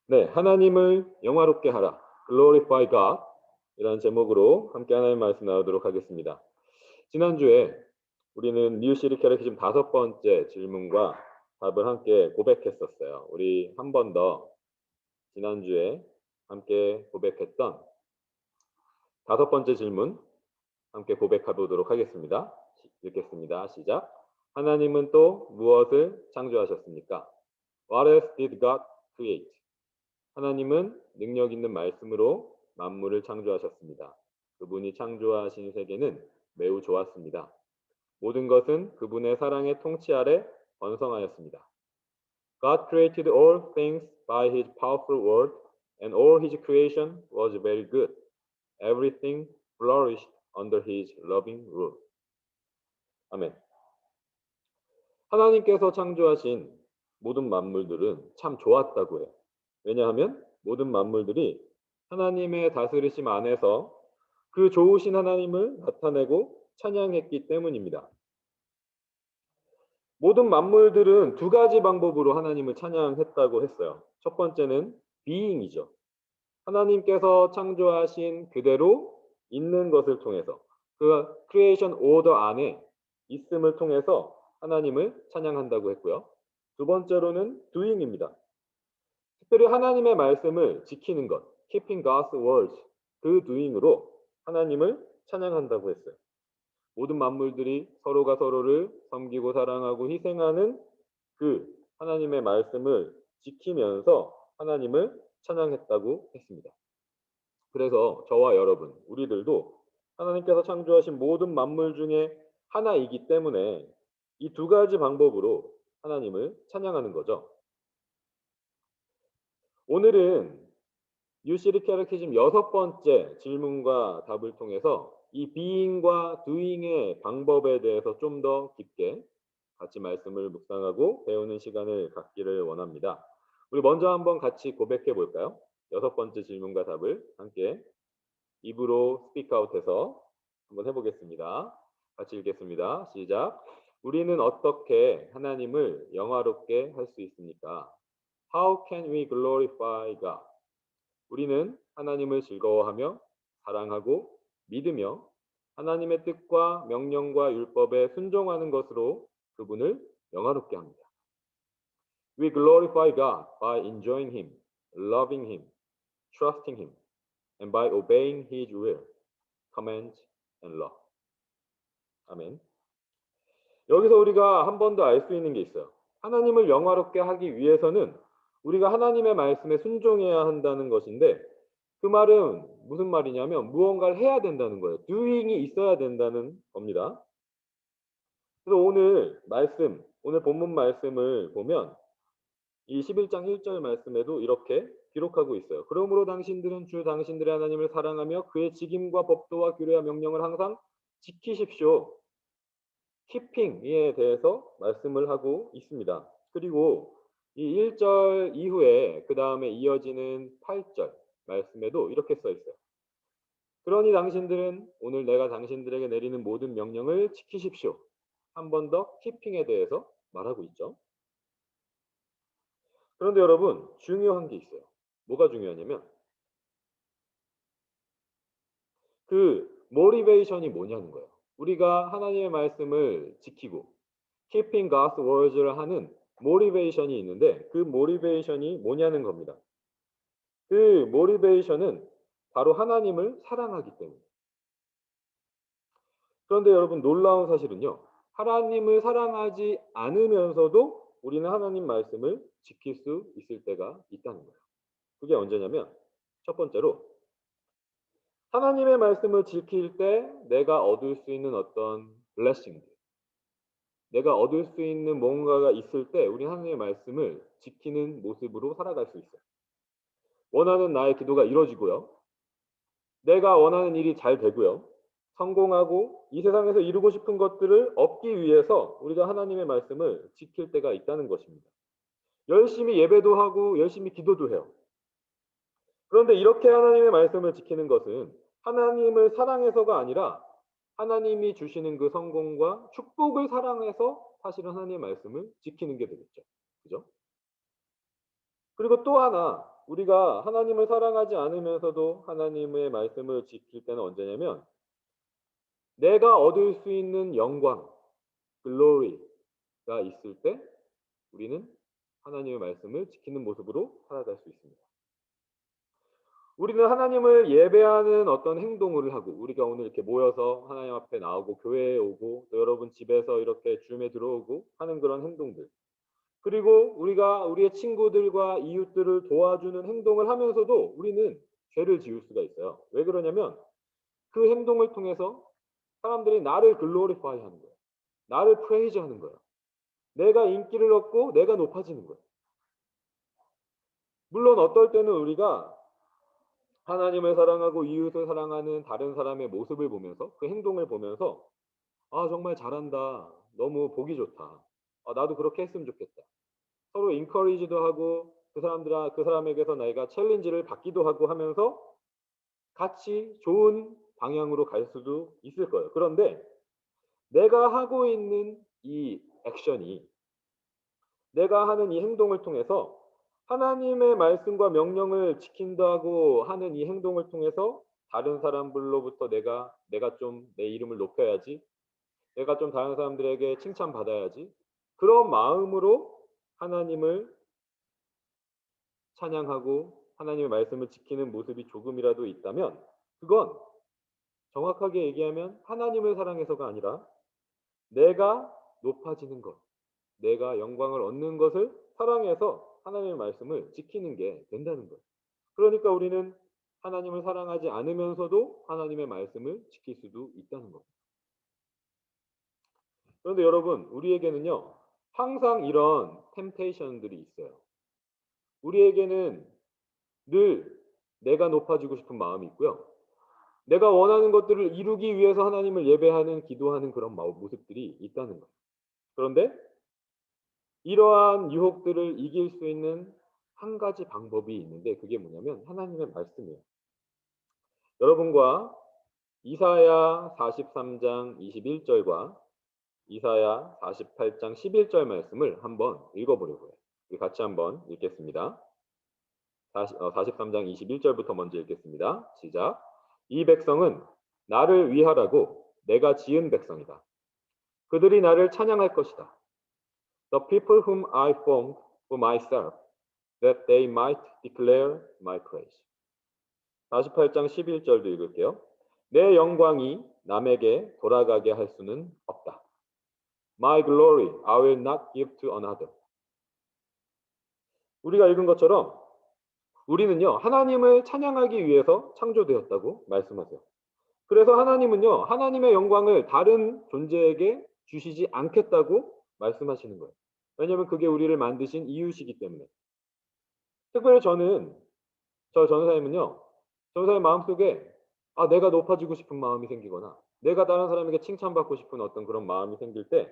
네, 하나님을 영화롭게 하라. Glorify God. 이라는 제목으로 함께 하나님 말씀 나누도록 하겠습니다. 지난주에 우리는 뉴 시리 캐러키즘 5번째 질문과 답을 함께 고백했었어요. 우리 한 번 더 지난주에 함께 고백했던 5번째 질문 함께 고백해 보도록 하겠습니다. 읽겠습니다. 시작. 하나님은 또 무엇을 창조하셨습니까? What else did God create? 하나님은 능력 있는 말씀으로 만물을 창조하셨습니다. 그분이 창조하신 세계는 매우 좋았습니다. 모든 것은 그분의 사랑의 통치 아래 번성하였습니다. God created all things by His powerful word, and all His creation was very good. Everything flourished under His loving rule. 아멘. 하나님께서 창조하신 모든 만물들은 참 좋았다고 해요. 왜냐하면 모든 만물들이 하나님의 다스리심 안에서 그 좋으신 하나님을 나타내고 찬양했기 때문입니다. 모든 만물들은 두 가지 방법으로 하나님을 찬양했다고 했어요. 첫 번째는 being이죠. 하나님께서 창조하신 그대로 있는 것을 통해서 그 크리에이션 오더 안에 있음을 통해서 하나님을 찬양한다고 했고요. 두 번째로는 doing입니다. 특별히 하나님의 말씀을 지키는 것, keeping God's words, 그 doing으로 하나님을 찬양한다고 했어요. 모든 만물들이 서로가 서로를 섬기고 사랑하고 희생하는 그 하나님의 말씀을 지키면서 하나님을 찬양했다고 했습니다. 그래서 저와 여러분, 우리들도 하나님께서 창조하신 모든 만물 중에 하나이기 때문에 이 두 가지 방법으로 하나님을 찬양하는 거죠. 오늘은 뉴시리 캐러키즘 6번째 질문과 답을 통해서 이 being과 doing의 방법에 대해서 좀 더 깊게 같이 말씀을 묵상하고 배우는 시간을 갖기를 원합니다. 우리 먼저 한번 같이 고백해 볼까요? 6번째 질문과 답을 함께 입으로 스피크아웃해서 한번 해보겠습니다. 같이 읽겠습니다. 시작. 우리는 어떻게 하나님을 영화롭게 할 수 있습니까? How can we glorify God? 우리는 하나님을 즐거워하며 사랑하고 믿으며 하나님의 뜻과 명령과 율법에 순종하는 것으로 그분을 영화롭게 합니다. We glorify God by enjoying Him, loving Him, trusting Him, and by obeying His will, commands, and law. 아멘. 여기서 우리가 한 번 더 알 수 있는 게 있어요. 하나님을 영화롭게 하기 위해서는 우리가 하나님의 말씀에 순종해야 한다는 것인데 그 말은 무슨 말이냐면 무언가를 해야 된다는 거예요. doing이 있어야 된다는 겁니다. 그래서 오늘 본문 말씀을 보면 이 11장 1절 말씀에도 이렇게 기록하고 있어요. 그러므로 당신들은 주 당신들의 하나님을 사랑하며 그의 직임과 법도와 규례와 명령을 항상 지키십시오. keeping에 대해서 말씀을 하고 있습니다. 그리고 이 1절 이후에 그 다음에 이어지는 8절 말씀에도 이렇게 써 있어요. 그러니 당신들은 오늘 내가 당신들에게 내리는 모든 명령을 지키십시오. 한 번 더 keeping에 대해서 말하고 있죠. 그런데 여러분 중요한 게 있어요. 뭐가 중요하냐면 그 모티베이션이 뭐냐는 거예요. 우리가 하나님의 말씀을 지키고 keeping God's words를 하는 모티베이션이 있는데 그 모티베이션이 뭐냐는 겁니다. 그 모티베이션은 바로 하나님을 사랑하기 때문에. 그런데 여러분 놀라운 사실은요. 하나님을 사랑하지 않으면서도 우리는 하나님 말씀을 지킬 수 있을 때가 있다는 거예요. 그게 언제냐면 첫 번째로 하나님의 말씀을 지킬 때 내가 얻을 수 있는 어떤 블레싱들, 내가 얻을 수 있는 뭔가가 있을 때 우리 하나님의 말씀을 지키는 모습으로 살아갈 수 있어요. 원하는 나의 기도가 이루어지고요. 내가 원하는 일이 잘 되고요. 성공하고 이 세상에서 이루고 싶은 것들을 얻기 위해서 우리가 하나님의 말씀을 지킬 때가 있다는 것입니다. 열심히 예배도 하고 열심히 기도도 해요. 그런데 이렇게 하나님의 말씀을 지키는 것은 하나님을 사랑해서가 아니라 하나님이 주시는 그 성공과 축복을 사랑해서 사실은 하나님의 말씀을 지키는 게 되겠죠. 그죠? 그리고 또 하나 우리가 하나님을 사랑하지 않으면서도 하나님의 말씀을 지킬 때는 언제냐면 내가 얻을 수 있는 영광, 글로리가 있을 때 우리는 하나님의 말씀을 지키는 모습으로 살아갈 수 있습니다. 우리는 하나님을 예배하는 어떤 행동을 하고 우리가 오늘 이렇게 모여서 하나님 앞에 나오고 교회에 오고 또 여러분 집에서 이렇게 줌에 들어오고 하는 그런 행동들 그리고 우리가 우리의 친구들과 이웃들을 도와주는 행동을 하면서도 우리는 죄를 지을 수가 있어요. 왜 그러냐면 그 행동을 통해서 사람들이 나를 글로리파이 하는 거예요. 나를 프레이즈 하는 거예요. 내가 인기를 얻고 내가 높아지는 거예요. 물론 어떨 때는 우리가 하나님을 사랑하고 이웃을 사랑하는 다른 사람의 모습을 보면서 그 행동을 보면서 아 정말 잘한다. 너무 보기 좋다. 아, 나도 그렇게 했으면 좋겠다. 서로 인커리지도 하고 그 사람에게서 내가 챌린지를 받기도 하고 하면서 같이 좋은 방향으로 갈 수도 있을 거예요. 그런데 내가 하고 있는 이 액션이 내가 하는 이 행동을 통해서 하나님의 말씀과 명령을 지킨다고 하는 이 행동을 통해서 다른 사람들로부터 내가 좀 내 이름을 높여야지. 내가 좀 다른 사람들에게 칭찬받아야지. 그런 마음으로 하나님을 찬양하고 하나님의 말씀을 지키는 모습이 조금이라도 있다면 그건 정확하게 얘기하면 하나님을 사랑해서가 아니라 내가 높아지는 것, 내가 영광을 얻는 것을 사랑해서 하나님의 말씀을 지키는 게 된다는 거예요. 그러니까 우리는 하나님을 사랑하지 않으면서도 하나님의 말씀을 지킬 수도 있다는 겁니다. 그런데 여러분, 우리에게는요, 항상 이런 템테이션들이 있어요. 우리에게는 늘 내가 높아지고 싶은 마음이 있고요. 내가 원하는 것들을 이루기 위해서 하나님을 예배하는, 기도하는 그런 모습들이 있다는 거예요. 그런데 이러한 유혹들을 이길 수 있는 한 가지 방법이 있는데 그게 뭐냐면 하나님의 말씀이에요. 여러분과 이사야 43장 21절과 이사야 48장 11절 말씀을 한번 읽어보려고요. 같이 한번 읽겠습니다. 43장 21절부터 먼저 읽겠습니다. 시작. 이 백성은 나를 위하라고 내가 지은 백성이다. 그들이 나를 찬양할 것이다. The people whom I formed for myself, that they might declare my praise. 48장 11절도 읽을게요. 내 영광이 남에게 돌아가게 할 수는 없다. My glory I will not give to another. 우리가 읽은 것처럼 우리는요, 하나님을 찬양하기 위해서 창조되었다고 말씀하세요. 그래서 하나님은요, 하나님의 영광을 다른 존재에게 주시지 않겠다고 말씀하시는 거예요. 왜냐하면 그게 우리를 만드신 이유시기 때문에. 특별히 저 전사님은요, 전사님 마음속에 내가 높아지고 싶은 마음이 생기거나 내가 다른 사람에게 칭찬받고 싶은 어떤 그런 마음이 생길 때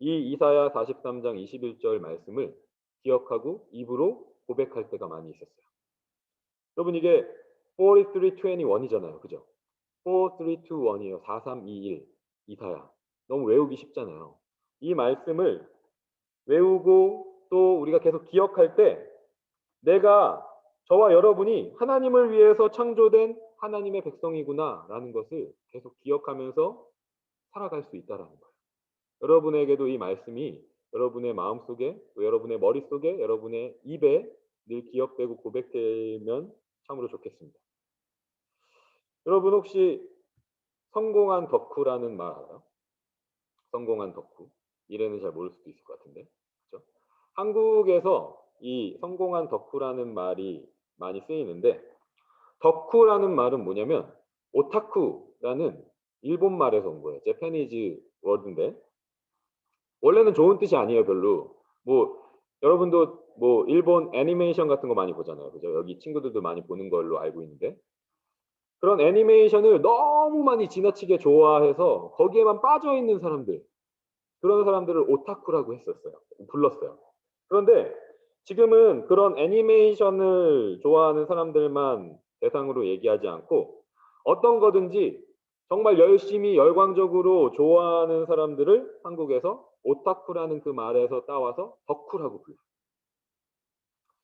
이 이사야 43장 21절 말씀을 기억하고 입으로 고백할 때가 많이 있었어요. 여러분 이게 4321이잖아요. 그죠? 4321이에요. 4321 이사야. 너무 외우기 쉽잖아요. 이 말씀을 외우고 또 우리가 계속 기억할 때 내가 저와 여러분이 하나님을 위해서 창조된 하나님의 백성이구나라는 것을 계속 기억하면서 살아갈 수 있다라는 거예요. 여러분에게도 이 말씀이 여러분의 마음속에 또 여러분의 머릿속에 여러분의 입에 늘 기억되고 고백되면 참으로 좋겠습니다. 여러분 혹시 성공한 덕후라는 말 알아요? 성공한 덕후. 이래는 잘 모를 수도 있을 것 같은데. 그렇죠? 한국에서 이 성공한 덕후라는 말이 많이 쓰이는데 덕후라는 말은 뭐냐면 오타쿠라는 일본 말에서 온 거예요. 재패니즈 워드인데 원래는 좋은 뜻이 아니에요, 별로. 여러분도 일본 애니메이션 같은 거 많이 보잖아요. 그죠? 여기 친구들도 많이 보는 걸로 알고 있는데. 그런 애니메이션을 너무 많이 지나치게 좋아해서 거기에만 빠져 있는 사람들. 그런 사람들을 오타쿠라고 불렀어요. 그런데 지금은 그런 애니메이션을 좋아하는 사람들만 대상으로 얘기하지 않고 어떤 거든지 정말 열심히 열광적으로 좋아하는 사람들을 한국에서 오타쿠라는 그 말에서 따와서 덕후라고 불러요.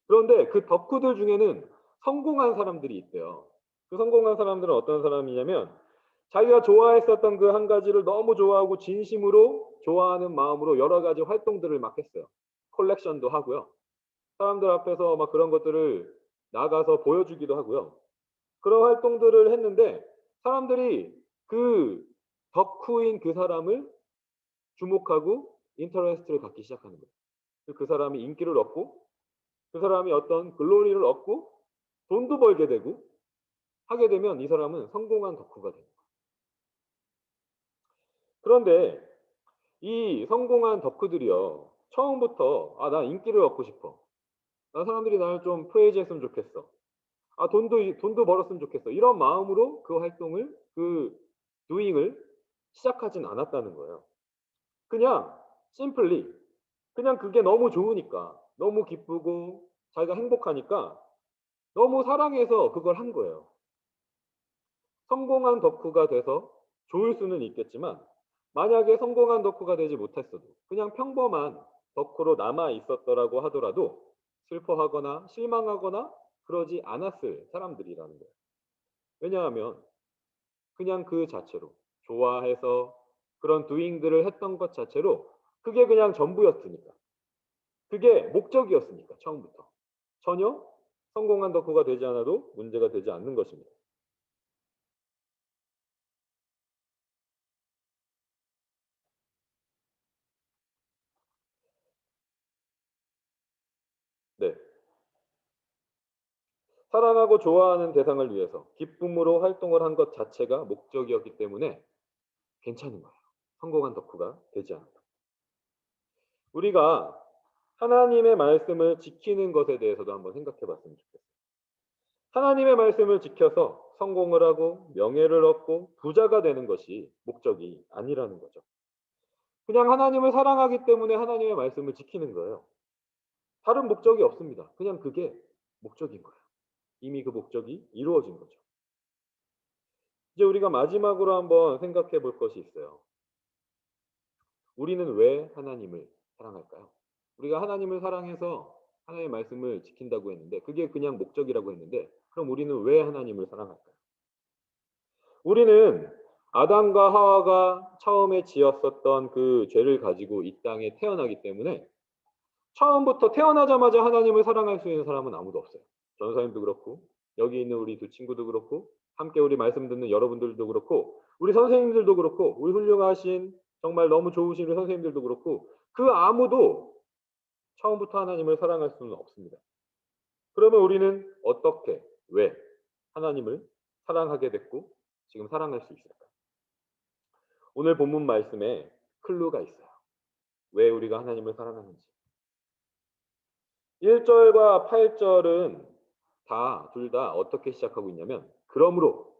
그런데 그 덕후들 중에는 성공한 사람들이 있대요. 그 성공한 사람들은 어떤 사람이냐면 자기가 좋아했었던 그 한 가지를 너무 좋아하고 진심으로 좋아하는 마음으로 여러 가지 활동들을 막 했어요. 컬렉션도 하고요. 사람들 앞에서 막 그런 것들을 나가서 보여주기도 하고요. 그런 활동들을 했는데 사람들이 그 덕후인 그 사람을 주목하고 인터레스트를 갖기 시작하는 거예요. 그 사람이 인기를 얻고 그 사람이 어떤 글로리를 얻고 돈도 벌게 되고 하게 되면 이 사람은 성공한 덕후가 돼요. 그런데 이 성공한 덕후들이요. 처음부터 나 인기를 얻고 싶어. 나 사람들이 나를 좀 프레이즈했으면 좋겠어. 돈도 벌었으면 좋겠어. 이런 마음으로 그 활동을 그 도잉을 시작하진 않았다는 거예요. 그냥 심플리 그냥 그게 너무 좋으니까 너무 기쁘고 자기가 행복하니까 너무 사랑해서 그걸 한 거예요. 성공한 덕후가 돼서 좋을 수는 있겠지만 만약에 성공한 덕후가 되지 못했어도 그냥 평범한 덕후로 남아 있었더라고 하더라도 슬퍼하거나 실망하거나 그러지 않았을 사람들이라는 거예요. 왜냐하면 그냥 그 자체로 좋아해서 그런 도잉들을 했던 것 자체로 그게 그냥 전부였으니까. 그게 목적이었으니까 처음부터. 전혀 성공한 덕후가 되지 않아도 문제가 되지 않는 것입니다. 네. 사랑하고 좋아하는 대상을 위해서 기쁨으로 활동을 한 것 자체가 목적이었기 때문에 괜찮은 거예요. 성공한 덕후가 되지 않아도. 우리가 하나님의 말씀을 지키는 것에 대해서도 한번 생각해 봤으면 좋겠어요. 하나님의 말씀을 지켜서 성공을 하고 명예를 얻고 부자가 되는 것이 목적이 아니라는 거죠. 그냥 하나님을 사랑하기 때문에 하나님의 말씀을 지키는 거예요. 다른 목적이 없습니다. 그냥 그게 목적인 거예요. 이미 그 목적이 이루어진 거죠. 이제 우리가 마지막으로 한번 생각해 볼 것이 있어요. 우리는 왜 하나님을 사랑할까요? 우리가 하나님을 사랑해서 하나님의 말씀을 지킨다고 했는데 그게 그냥 목적이라고 했는데 그럼 우리는 왜 하나님을 사랑할까요? 우리는 아담과 하와가 처음에 지었었던 그 죄를 가지고 이 땅에 태어나기 때문에 처음부터 태어나자마자 하나님을 사랑할 수 있는 사람은 아무도 없어요. 전사님도 그렇고 여기 있는 우리 두 친구도 그렇고 함께 우리 말씀 듣는 여러분들도 그렇고 우리 선생님들도 그렇고 우리 훌륭하신 정말 너무 좋으신 우리 선생님들도 그렇고 그 아무도 처음부터 하나님을 사랑할 수는 없습니다. 그러면 우리는 어떻게 왜 하나님을 사랑하게 됐고 지금 사랑할 수 있을까요? 오늘 본문 말씀에 클루가 있어요. 왜 우리가 하나님을 사랑하는지. 1절과 8절은 둘 다 어떻게 시작하고 있냐면 그러므로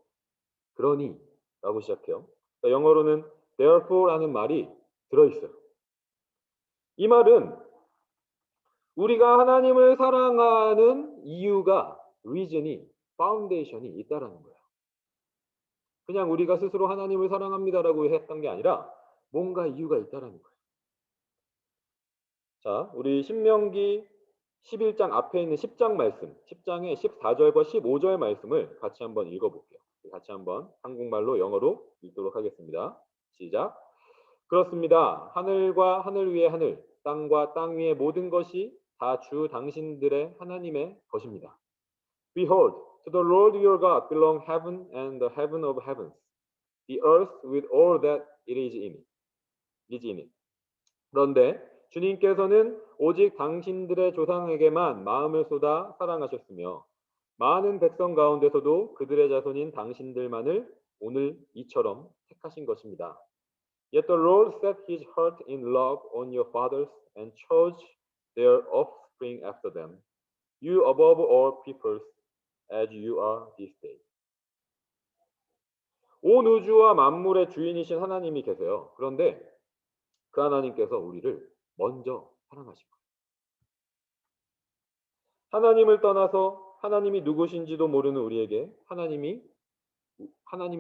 그러니 라고 시작해요. 그러니까 영어로는 therefore라는 말이 들어있어요. 이 말은 우리가 하나님을 사랑하는 이유가 reason이 파운데이션이 있다라는 거예요. 그냥 우리가 스스로 하나님을 사랑합니다라고 했던 게 아니라 뭔가 이유가 있다라는 거예요. 자, 우리 신명기 11장 앞에 있는 10장 말씀, 10장의 14절과 15절 말씀을 같이 한번 읽어볼게요. 같이 한번 한국말로 영어로 읽도록 하겠습니다. 시작. 그렇습니다. 하늘과 하늘 위의 하늘, 땅과 땅 위의 모든 것이 다 주 당신들의 하나님의 것입니다. Behold, to the Lord your God belong heaven and the heaven of heavens, the earth with all that it is in it. 그런데 주님께서는 오직 당신들의 조상에게만 마음을 쏟아 사랑하셨으며 많은 백성 가운데서도 그들의 자손인 당신들만을 오늘 이처럼 택하신 것입니다. Yet the Lord set his heart in love on your fathers and chose their offspring after them, you above all peoples as you are this day. 온 우주와 만물의 주인이신 하나님이 계세요. 그런데 그 하나님께서 우리를 먼저 사랑하신 거예요. 하나님을 떠나서 하나님이 누구신지도 모르는 우리에게 하나님이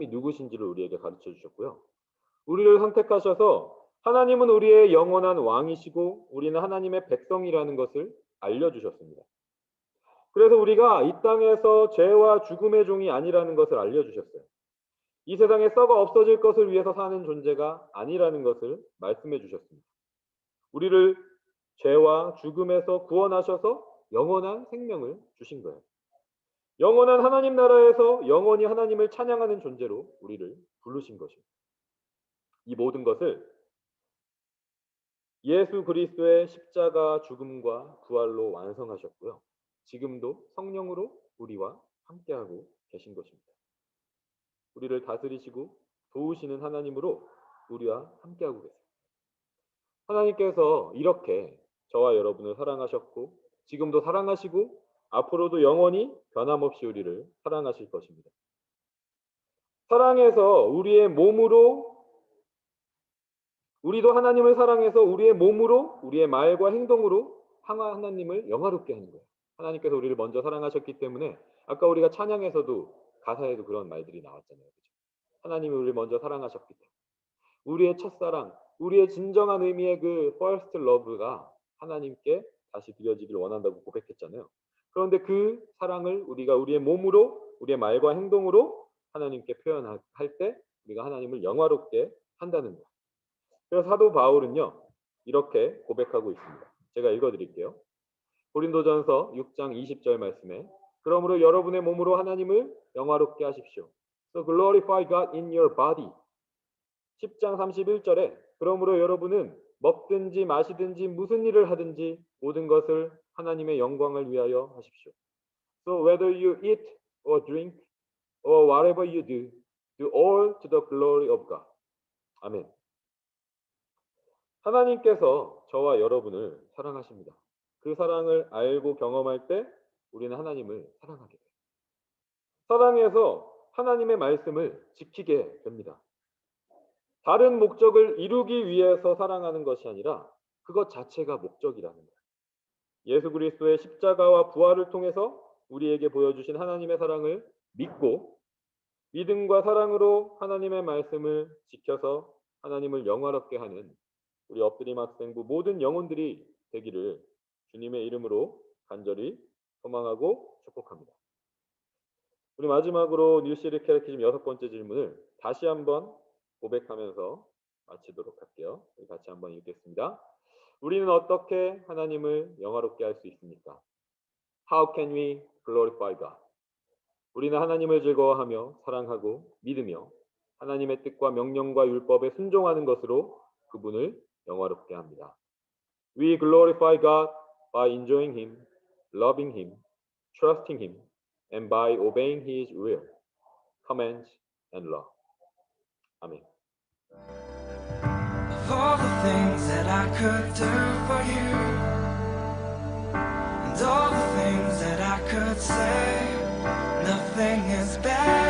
누구신지를 우리에게 가르쳐 주셨고요. 우리를 선택하셔서 하나님은 우리의 영원한 왕이시고 우리는 하나님의 백성이라는 것을 알려주셨습니다. 그래서 우리가 이 땅에서 죄와 죽음의 종이 아니라는 것을 알려주셨어요. 이 세상에 썩어 없어질 것을 위해서 사는 존재가 아니라는 것을 말씀해 주셨습니다. 우리를 죄와 죽음에서 구원하셔서 영원한 생명을 주신 거예요. 영원한 하나님 나라에서 영원히 하나님을 찬양하는 존재로 우리를 부르신 것입니다. 이 모든 것을 예수 그리스도의 십자가 죽음과 부활로 완성하셨고요. 지금도 성령으로 우리와 함께하고 계신 것입니다. 우리를 다스리시고 도우시는 하나님으로 우리와 함께하고 계세요. 하나님께서 이렇게 저와 여러분을 사랑하셨고 지금도 사랑하시고 앞으로도 영원히 변함없이 우리를 사랑하실 것입니다. 사랑해서 우리의 몸으로 우리도 하나님을 사랑해서 우리의 몸으로 우리의 말과 행동으로 하나님을 영화롭게 하는 거예요. 하나님께서 우리를 먼저 사랑하셨기 때문에 아까 우리가 찬양에서도 가사에도 그런 말들이 나왔잖아요. 그렇죠? 하나님이 우리를 먼저 사랑하셨기 때문에 우리의 첫사랑, 우리의 진정한 의미의 그 first love가 하나님께 다시 드려지길 원한다고 고백했잖아요. 그런데 그 사랑을 우리가 우리의 몸으로 우리의 말과 행동으로 하나님께 표현할 때 우리가 하나님을 영화롭게 한다는 거예요. 그래서 사도 바울은요 이렇게 고백하고 있습니다. 제가 읽어드릴게요. 고린도전서 6장 20절 말씀에 그러므로 여러분의 몸으로 하나님을 영화롭게 하십시오. So glorify God in your body. 10장 31절에 그러므로 여러분은 먹든지 마시든지 무슨 일을 하든지 모든 것을 하나님의 영광을 위하여 하십시오. So whether you eat or drink or whatever you do, do all to the glory of God. 아멘. 하나님께서 저와 여러분을 사랑하십니다. 그 사랑을 알고 경험할 때 우리는 하나님을 사랑하게 돼요. 사랑해서 하나님의 말씀을 지키게 됩니다. 다른 목적을 이루기 위해서 사랑하는 것이 아니라 그것 자체가 목적이라는 거예요. 예수 그리스도의 십자가와 부활을 통해서 우리에게 보여주신 하나님의 사랑을 믿고 믿음과 사랑으로 하나님의 말씀을 지켜서 하나님을 영화롭게 하는 우리 엎드림 학생부 모든 영혼들이 되기를 주님의 이름으로 간절히 소망하고 축복합니다. 우리 마지막으로 뉴시리 캐테키즘 6번째 질문을 다시 한번 고백하면서 마치도록 할게요. 우리 같이 한번 읽겠습니다. 우리는 어떻게 하나님을 영화롭게 할 수 있습니까? How can we glorify God? 우리는 하나님을 즐거워하며 사랑하고 믿으며 하나님의 뜻과 명령과 율법에 순종하는 것으로 그분을 영화롭게 합니다. We glorify God by enjoying Him, loving Him, trusting Him, and by obeying His will, commands, and law. 아멘. Of all the things that I could do for you, and all the things that I could say, nothing is better.